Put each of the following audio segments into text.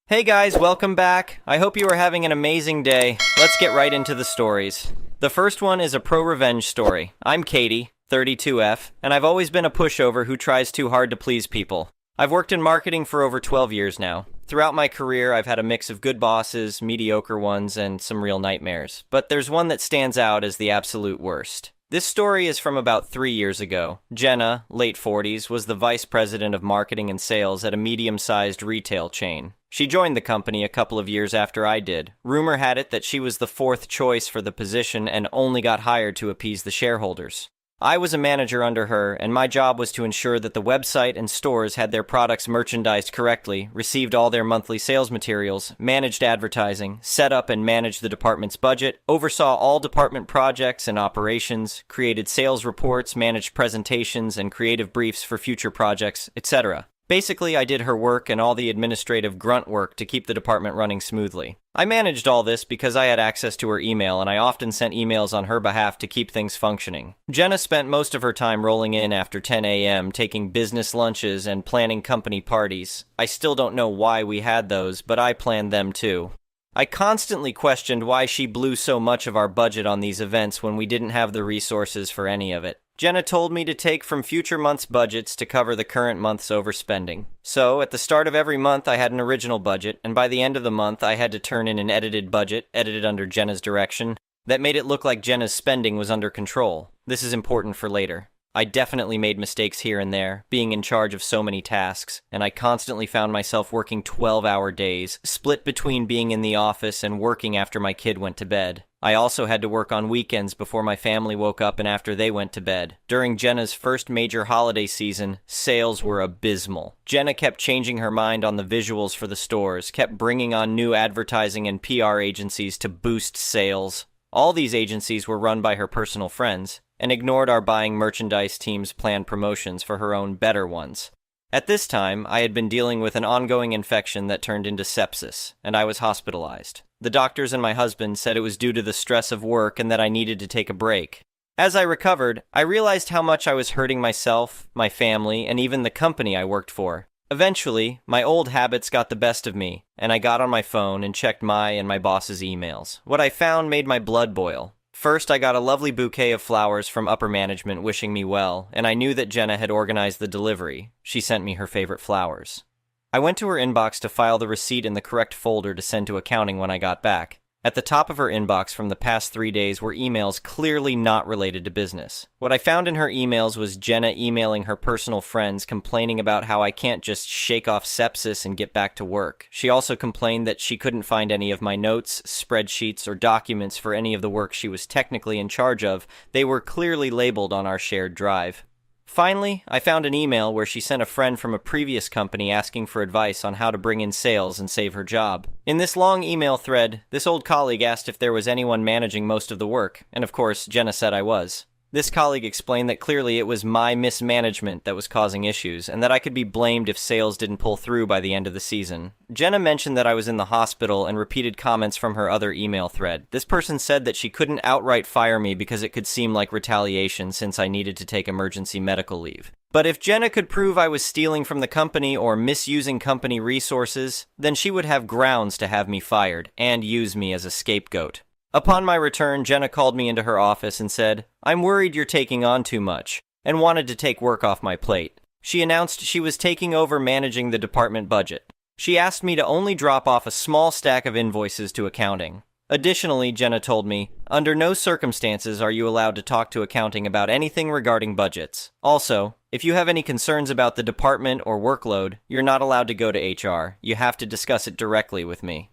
Hey guys, welcome back. I hope you are having an amazing day. Let's get right into the stories. The first one is a pro-revenge story. I'm Katie, 32F, and I've always been a pushover who tries too hard to please people. I've worked in marketing for over 12 years now. Throughout my career, I've had a mix of good bosses, mediocre ones, and some real nightmares. But there's one that stands out as the absolute worst. This story is from about 3 years ago. Jenna, late 40s, was the vice president of marketing and sales at a medium-sized retail chain. She joined the company a couple of years after I did. Rumor had it that she was the fourth choice for the position and only got hired to appease the shareholders. I was a manager under her, and my job was to ensure that the website and stores had their products merchandised correctly, received all their monthly sales materials, managed advertising, set up and managed the department's budget, oversaw all department projects and operations, created sales reports, managed presentations and creative briefs for future projects, etc. Basically, I did her work and all the administrative grunt work to keep the department running smoothly. I managed all this because I had access to her email, and I often sent emails on her behalf to keep things functioning. Jenna spent most of her time rolling in after 10 a.m., taking business lunches and planning company parties. I still don't know why we had those, but I planned them too. I constantly questioned why she blew so much of our budget on these events when we didn't have the resources for any of it. Jenna told me to take from future months' budgets to cover the current month's overspending. So, at the start of every month, I had an original budget, and by the end of the month, I had to turn in an edited budget, edited under Jenna's direction, that made it look like Jenna's spending was under control. This is important for later. I definitely made mistakes here and there, being in charge of so many tasks, and I constantly found myself working 12-hour days, split between being in the office and working after my kid went to bed. I also had to work on weekends before my family woke up and after they went to bed. During Jenna's first major holiday season, sales were abysmal. Jenna kept changing her mind on the visuals for the stores, kept bringing on new advertising and PR agencies to boost sales. All these agencies were run by her personal friends, and ignored our buying merchandise team's planned promotions for her own better ones. At this time, I had been dealing with an ongoing infection that turned into sepsis, and I was hospitalized. The doctors and my husband said it was due to the stress of work and that I needed to take a break. As I recovered, I realized how much I was hurting myself, my family, and even the company I worked for. Eventually, my old habits got the best of me, and I got on my phone and checked my and my boss's emails. What I found made my blood boil. First, I got a lovely bouquet of flowers from upper management wishing me well, and I knew that Jenna had organized the delivery. She sent me her favorite flowers. I went to her inbox to file the receipt in the correct folder to send to accounting when I got back. At the top of her inbox from the past 3 days were emails clearly not related to business. What I found in her emails was Jenna emailing her personal friends complaining about how I can't just shake off sepsis and get back to work. She also complained that she couldn't find any of my notes, spreadsheets, or documents for any of the work she was technically in charge of. They were clearly labeled on our shared drive. Finally, I found an email where she sent a friend from a previous company asking for advice on how to bring in sales and save her job. In this long email thread, this old colleague asked if there was anyone managing most of the work, and of course, Jenna said I was. This colleague explained that clearly it was my mismanagement that was causing issues, and that I could be blamed if sales didn't pull through by the end of the season. Jenna mentioned that I was in the hospital and repeated comments from her other email thread. This person said that she couldn't outright fire me because it could seem like retaliation since I needed to take emergency medical leave. But if Jenna could prove I was stealing from the company or misusing company resources, then she would have grounds to have me fired and use me as a scapegoat. Upon my return, Jenna called me into her office and said, "I'm worried you're taking on too much," and wanted to take work off my plate. She announced she was taking over managing the department budget. She asked me to only drop off a small stack of invoices to accounting. Additionally, Jenna told me, under no circumstances are you allowed to talk to accounting about anything regarding budgets. Also, if you have any concerns about the department or workload, you're not allowed to go to HR. You have to discuss it directly with me.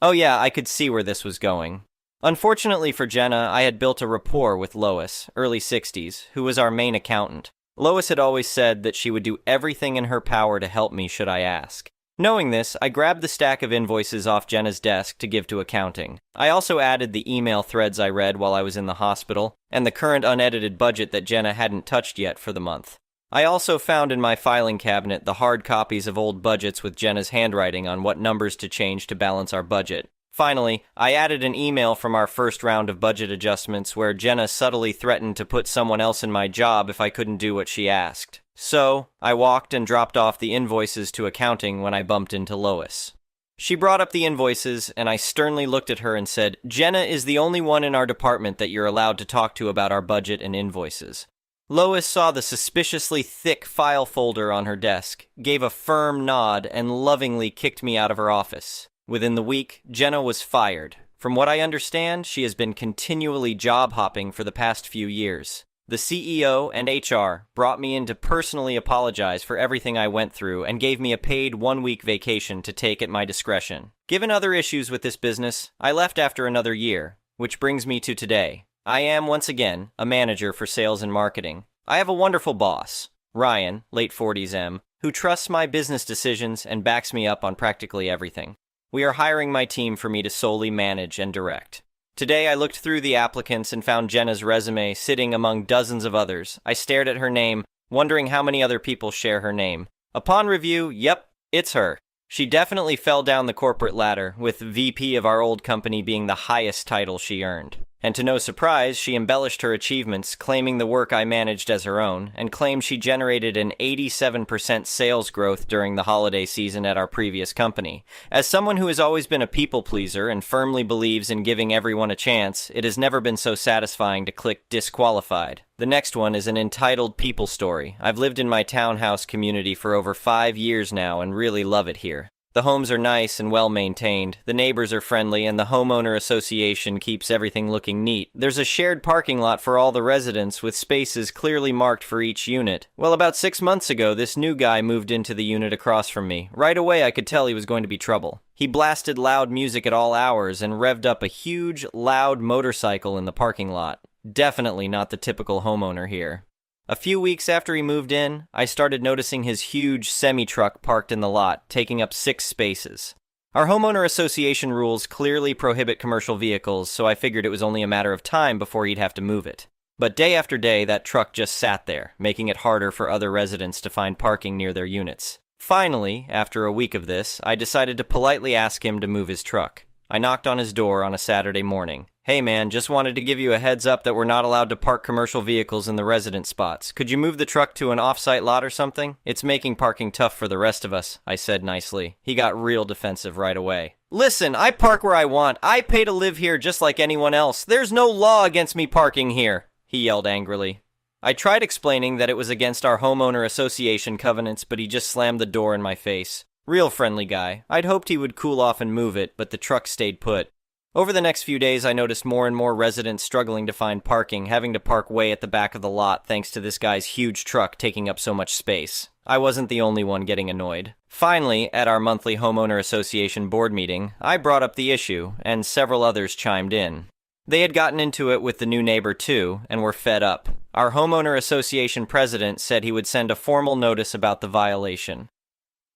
Oh yeah, I could see where this was going. Unfortunately for Jenna, I had built a rapport with Lois, early 60s, who was our main accountant. Lois had always said that she would do everything in her power to help me should I ask. Knowing this, I grabbed the stack of invoices off Jenna's desk to give to accounting. I also added the email threads I read while I was in the hospital, and the current unedited budget that Jenna hadn't touched yet for the month. I also found in my filing cabinet the hard copies of old budgets with Jenna's handwriting on what numbers to change to balance our budget. Finally, I added an email from our first round of budget adjustments where Jenna subtly threatened to put someone else in my job if I couldn't do what she asked. So, I walked and dropped off the invoices to accounting when I bumped into Lois. She brought up the invoices, and I sternly looked at her and said, "Jenna is the only one in our department that you're allowed to talk to about our budget and invoices." Lois saw the suspiciously thick file folder on her desk, gave a firm nod, and lovingly kicked me out of her office. Within the week, Jenna was fired. From what I understand, she has been continually job hopping for the past few years. The CEO and HR brought me in to personally apologize for everything I went through and gave me a paid 1-week vacation to take at my discretion. Given other issues with this business, I left after another year, which brings me to today. I am, once again, a manager for sales and marketing. I have a wonderful boss, Ryan, late 40s M, who trusts my business decisions and backs me up on practically everything. We are hiring my team for me to solely manage and direct. Today I looked through the applicants and found Jenna's resume sitting among dozens of others. I stared at her name, wondering how many other people share her name. Upon review, yep, it's her. She definitely fell down the corporate ladder, with VP of our old company being the highest title she earned. And to no surprise, she embellished her achievements, claiming the work I managed as her own, and claimed she generated an 87% sales growth during the holiday season at our previous company. As someone who has always been a people pleaser and firmly believes in giving everyone a chance, it has never been so satisfying to click disqualified. The next one is an entitled people story. I've lived in my townhouse community for over 5 years now and really love it here. The homes are nice and well maintained, the neighbors are friendly, and the homeowner association keeps everything looking neat. There's a shared parking lot for all the residents with spaces clearly marked for each unit. Well, about 6 months ago, this new guy moved into the unit across from me. Right away, I could tell he was going to be trouble. He blasted loud music at all hours and revved up a huge, loud motorcycle in the parking lot. Definitely not the typical homeowner here. A few weeks after he moved in, I started noticing his huge Semitruck parked in the lot, taking up 6 spaces. Our homeowner association rules clearly prohibit commercial vehicles, so I figured it was only a matter of time before he'd have to move it. But day after day, that truck just sat there, making it harder for other residents to find parking near their units. Finally, after a week of this, I decided to politely ask him to move his truck. I knocked on his door on a Saturday morning. "Hey man, just wanted to give you a heads up that we're not allowed to park commercial vehicles in the resident spots. Could you move the truck to an off-site lot or something? It's making parking tough for the rest of us," I said nicely. He got real defensive right away. "Listen, I park where I want. I pay to live here just like anyone else. There's no law against me parking here," he yelled angrily. I tried explaining that it was against our homeowner association covenants, but he just slammed the door in my face. Real friendly guy. I'd hoped he would cool off and move it, but the truck stayed put. Over the next few days, I noticed more and more residents struggling to find parking, having to park way at the back of the lot thanks to this guy's huge truck taking up so much space. I wasn't the only one getting annoyed. Finally, at our monthly homeowner association board meeting, I brought up the issue, and several others chimed in. They had gotten into it with the new neighbor too, and were fed up. Our homeowner association president said he would send a formal notice about the violation.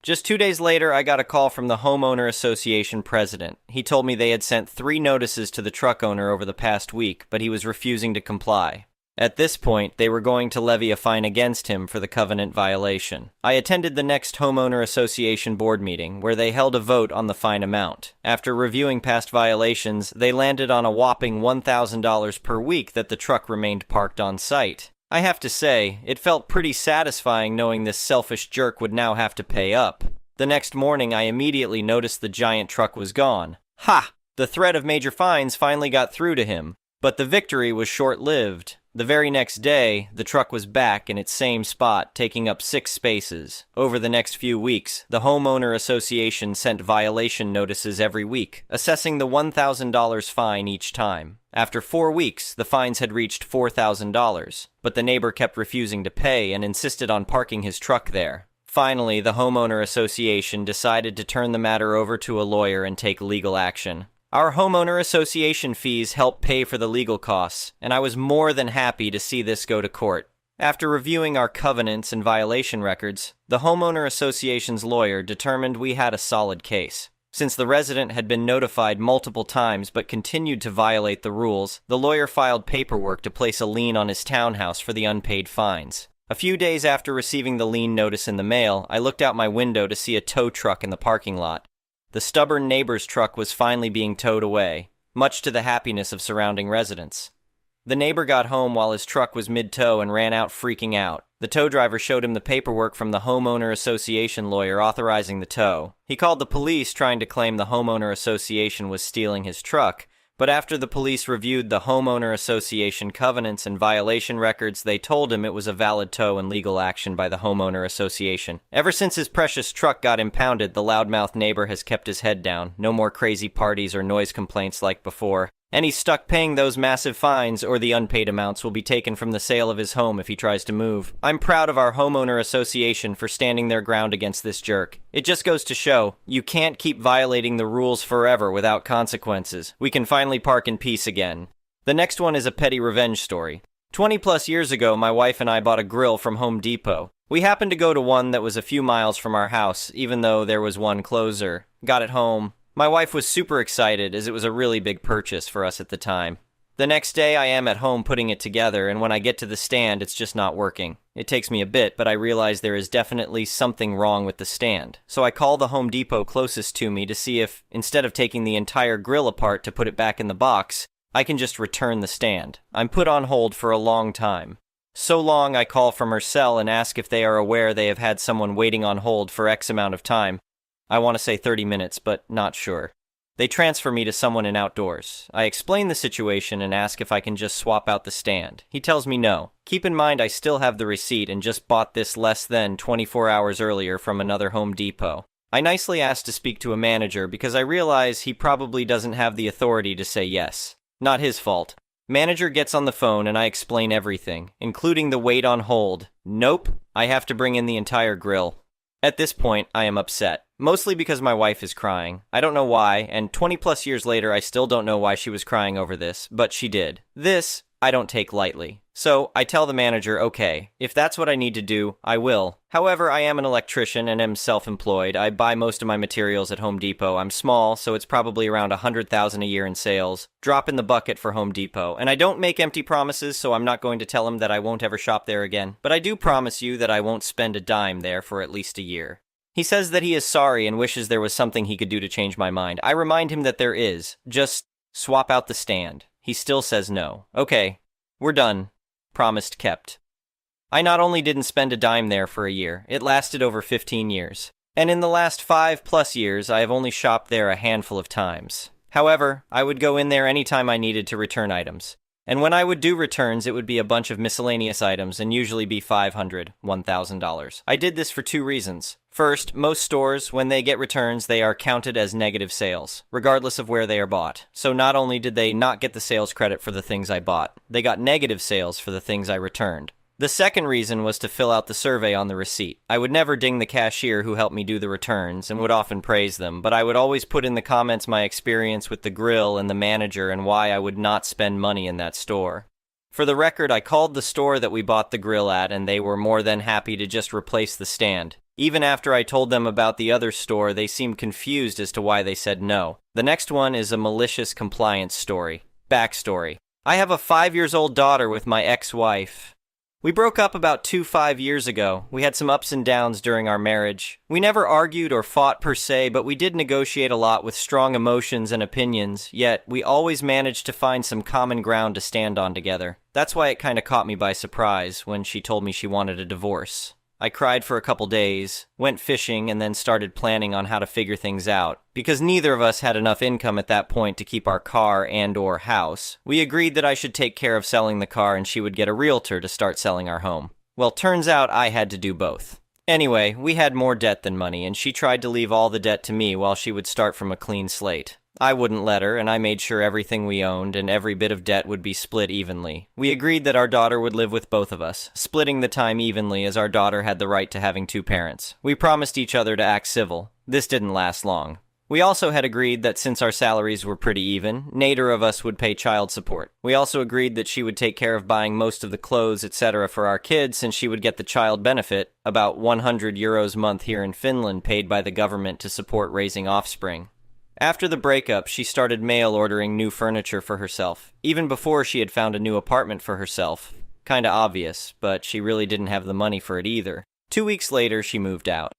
Just 2 days later, I got a call from the homeowner association president. He told me they had sent 3 notices to the truck owner over the past week, but he was refusing to comply. At this point, they were going to levy a fine against him for the covenant violation. I attended the next homeowner association board meeting, where they held a vote on the fine amount. After reviewing past violations, they landed on a whopping $1,000 per week that the truck remained parked on site. I have to say, it felt pretty satisfying knowing this selfish jerk would now have to pay up. The next morning, I immediately noticed the giant truck was gone. Ha! The threat of major fines finally got through to him. But the victory was short-lived. The very next day, the truck was back in its same spot, taking up 6 spaces. Over the next few weeks, the homeowner association sent violation notices every week, assessing the $1,000 fine each time. After 4 weeks, the fines had reached $4,000, but the neighbor kept refusing to pay and insisted on parking his truck there. Finally, the homeowner association decided to turn the matter over to a lawyer and take legal action. Our homeowner association fees helped pay for the legal costs, and I was more than happy to see this go to court. After reviewing our covenants and violation records, the homeowner association's lawyer determined we had a solid case. Since the resident had been notified multiple times but continued to violate the rules, the lawyer filed paperwork to place a lien on his townhouse for the unpaid fines. A few days after receiving the lien notice in the mail, I looked out my window to see a tow truck in the parking lot. The stubborn neighbor's truck was finally being towed away, much to the happiness of surrounding residents. The neighbor got home while his truck was mid-tow and ran out freaking out. The tow driver showed him the paperwork from the homeowner association lawyer authorizing the tow. He called the police trying to claim the homeowner association was stealing his truck, but after the police reviewed the homeowner association covenants and violation records, they told him it was a valid tow and legal action by the homeowner association. Ever since his precious truck got impounded, the loudmouth neighbor has kept his head down. No more crazy parties or noise complaints like before. And he's stuck paying those massive fines, or the unpaid amounts will be taken from the sale of his home if he tries to move. I'm proud of our homeowner association for standing their ground against this jerk. It just goes to show, you can't keep violating the rules forever without consequences. We can finally park in peace again. The next one is a petty revenge story. 20 plus years ago, my wife and I bought a grill from Home Depot. We happened to go to one that was a few miles from our house, even though there was one closer. Got it home. My wife was super excited as it was a really big purchase for us at the time. The next day I am at home putting it together, and when I get to the stand, it's just not working. It takes me a bit, but I realize there is definitely something wrong with the stand. So I call the Home Depot closest to me to see if, instead of taking the entire grill apart to put it back in the box, I can just return the stand. I'm put on hold for a long time. So long I call from her cell and ask if they are aware they have had someone waiting on hold for X amount of time. I want to say 30 minutes, but not sure. They transfer me to someone in outdoors. I explain the situation and ask if I can just swap out the stand. He tells me no. Keep in mind I still have the receipt and just bought this less than 24 hours earlier from another Home Depot. I nicely ask to speak to a manager because I realize he probably doesn't have the authority to say yes. Not his fault. Manager gets on the phone and I explain everything, including the wait on hold. Nope, I have to bring in the entire grill. At this point, I am upset. Mostly because my wife is crying. I don't know why, and 20 plus years later I still don't know why she was crying over this, but she did. This, I don't take lightly. So, I tell the manager, okay, if that's what I need to do, I will. However, I am an electrician and am self-employed. I buy most of my materials at Home Depot. I'm small, so it's probably around $100,000 a year in sales. Drop in the bucket for Home Depot. And I don't make empty promises, so I'm not going to tell him that I won't ever shop there again. But I do promise you that I won't spend a dime there for at least a year. He says that he is sorry and wishes there was something he could do to change my mind. I remind him that there is. Just swap out the stand. He still says no. Okay, we're done. Promised kept. I not only didn't spend a dime there for a year, it lasted over 15 years. And in the last 5+ years, I have only shopped there a handful of times. However, I would go in there anytime I needed to return items. And when I would do returns, it would be a bunch of miscellaneous items and usually be $500, $1,000. I did this for 2 reasons. First, most stores, when they get returns, they are counted as negative sales, regardless of where they are bought. So not only did they not get the sales credit for the things I bought, they got negative sales for the things I returned. The second reason was to fill out the survey on the receipt. I would never ding the cashier who helped me do the returns and would often praise them, but I would always put in the comments my experience with the grill and the manager and why I would not spend money in that store. For the record, I called the store that we bought the grill at and they were more than happy to just replace the stand. Even after I told them about the other store, they seemed confused as to why they said no. The next one is a malicious compliance story. Backstory. I have a 5-year-old daughter with my ex-wife. We broke up about 5 years ago. We had some ups and downs during our marriage. We never argued or fought per se, but we did negotiate a lot with strong emotions and opinions, yet we always managed to find some common ground to stand on together. That's why it kinda caught me by surprise when she told me she wanted a divorce. I cried for a couple days, went fishing, and then started planning on how to figure things out. Because neither of us had enough income at that point to keep our car and/or house, we agreed that I should take care of selling the car and she would get a realtor to start selling our home. Well, turns out I had to do both. Anyway, we had more debt than money, and she tried to leave all the debt to me while she would start from a clean slate. I wouldn't let her, and I made sure everything we owned and every bit of debt would be split evenly. We agreed that our daughter would live with both of us, splitting the time evenly as our daughter had the right to having 2 parents. We promised each other to act civil. This didn't last long. We also had agreed that since our salaries were pretty even, neither of us would pay child support. We also agreed that she would take care of buying most of the clothes, etc. for our kids since she would get the child benefit, about €100 a month here in Finland paid by the government to support raising offspring. After the breakup, she started mail ordering new furniture for herself, even before she had found a new apartment for herself. Kinda obvious, but she really didn't have the money for it either. 2 weeks later, she moved out.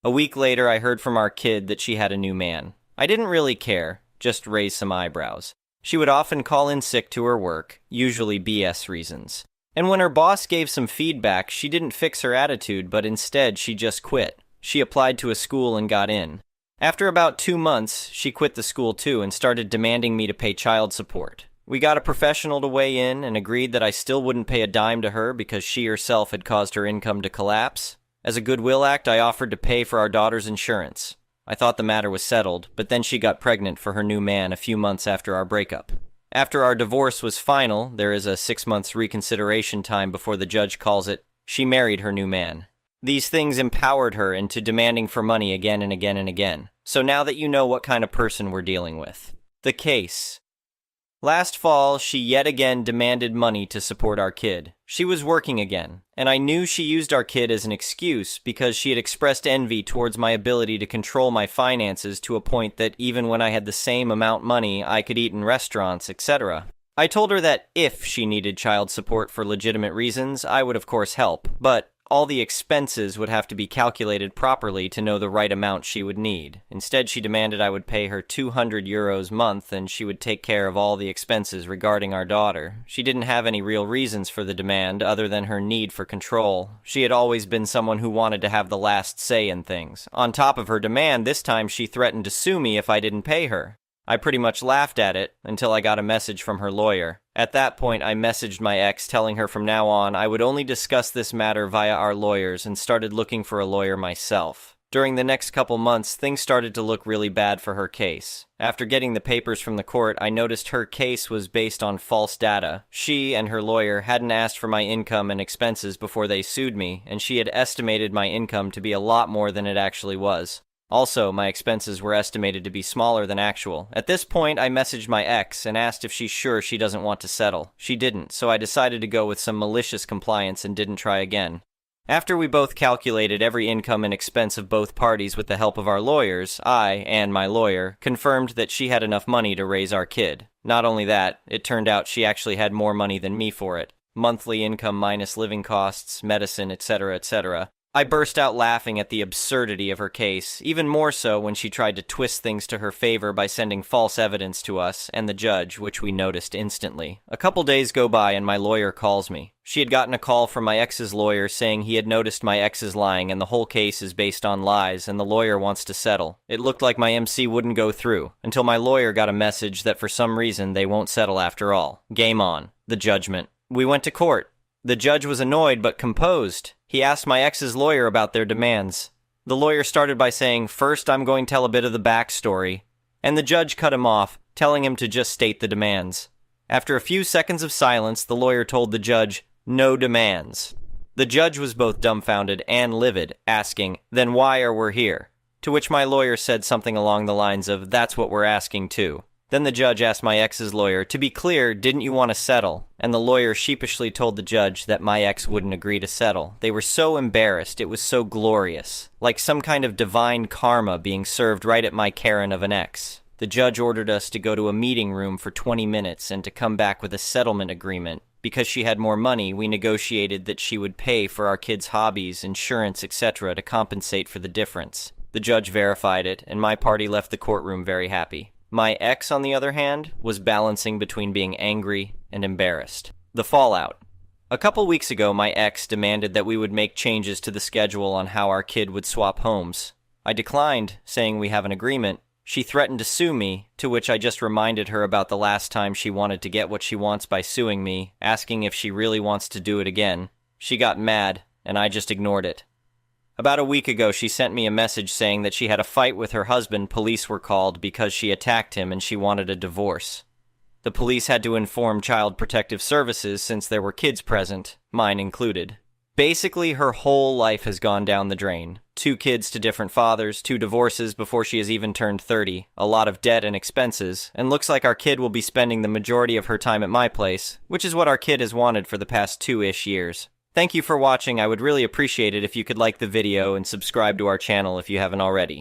A week later, I heard from our kid that she had a new man. I didn't really care, just raised some eyebrows. She would often call in sick to her work, usually BS reasons. And when her boss gave some feedback, she didn't fix her attitude, but instead she just quit. She applied to a school and got in. After about 2 months, she quit the school too and started demanding me to pay child support. We got a professional to weigh in and agreed that I still wouldn't pay a dime to her because she herself had caused her income to collapse. As a goodwill act, I offered to pay for our daughter's insurance. I thought the matter was settled, but then she got pregnant for her new man a few months after our breakup. After our divorce was final, there is a 6 months reconsideration time before the judge calls it, she married her new man. These things empowered her into demanding for money again and again and again. So now that you know what kind of person we're dealing with. The case. Last fall, she yet again demanded money to support our kid. She was working again, and I knew she used our kid as an excuse because she had expressed envy towards my ability to control my finances to a point that even when I had the same amount money, I could eat in restaurants, etc. I told her that if she needed child support for legitimate reasons, I would of course help, but all the expenses would have to be calculated properly to know the right amount she would need. Instead, she demanded I would pay her €200 a month and she would take care of all the expenses regarding our daughter. She didn't have any real reasons for the demand other than her need for control. She had always been someone who wanted to have the last say in things. On top of her demand, this time she threatened to sue me if I didn't pay her. I pretty much laughed at it until I got a message from her lawyer. At that point, I messaged my ex telling her from now on I would only discuss this matter via our lawyers and started looking for a lawyer myself. During the next couple months, things started to look really bad for her case. After getting the papers from the court, I noticed her case was based on false data. She and her lawyer hadn't asked for my income and expenses before they sued me, and she had estimated my income to be a lot more than it actually was. Also, my expenses were estimated to be smaller than actual. At this point, I messaged my ex and asked if she's sure she doesn't want to settle. She didn't, so I decided to go with some malicious compliance and didn't try again. After we both calculated every income and expense of both parties with the help of our lawyers, I, and my lawyer, confirmed that she had enough money to raise our kid. Not only that, it turned out she actually had more money than me for it. Monthly income minus living costs, medicine, etc., etc. I burst out laughing at the absurdity of her case, even more so when she tried to twist things to her favor by sending false evidence to us and the judge, which we noticed instantly. A couple days go by and my lawyer calls me. She had gotten a call from my ex's lawyer saying he had noticed my ex is lying and the whole case is based on lies and the lawyer wants to settle. It looked like my MC wouldn't go through, until my lawyer got a message that for some reason they won't settle after all. Game on. The judgment. We went to court. The judge was annoyed but composed. He asked my ex's lawyer about their demands. The lawyer started by saying, "First, I'm going to tell a bit of the backstory," and the judge cut him off, telling him to just state the demands. After a few seconds of silence, the lawyer told the judge, "No demands." The judge was both dumbfounded and livid, asking, "Then why are we here?" To which my lawyer said something along the lines of, "That's what we're asking too." Then the judge asked my ex's lawyer, "To be clear, didn't you want to settle?" And the lawyer sheepishly told the judge that my ex wouldn't agree to settle. They were so embarrassed, it was so glorious. Like some kind of divine karma being served right at my Karen of an ex. The judge ordered us to go to a meeting room for 20 minutes and to come back with a settlement agreement. Because she had more money, we negotiated that she would pay for our kids' hobbies, insurance, etc. to compensate for the difference. The judge verified it, and my party left the courtroom very happy. My ex, on the other hand, was balancing between being angry and embarrassed. The fallout. A couple weeks ago, my ex demanded that we would make changes to the schedule on how our kid would swap homes. I declined, saying we have an agreement. She threatened to sue me, to which I just reminded her about the last time she wanted to get what she wants by suing me, asking if she really wants to do it again. She got mad, and I just ignored it. About a week ago, she sent me a message saying that she had a fight with her husband. Police were called because she attacked him and she wanted a divorce. The police had to inform Child Protective Services since there were kids present, mine included. Basically, her whole life has gone down the drain. 2 kids to different fathers, 2 divorces before she has even turned 30, a lot of debt and expenses, and looks like our kid will be spending the majority of her time at my place, which is what our kid has wanted for the past 2-ish years. Thank you for watching. I would really appreciate it if you could like the video and subscribe to our channel if you haven't already.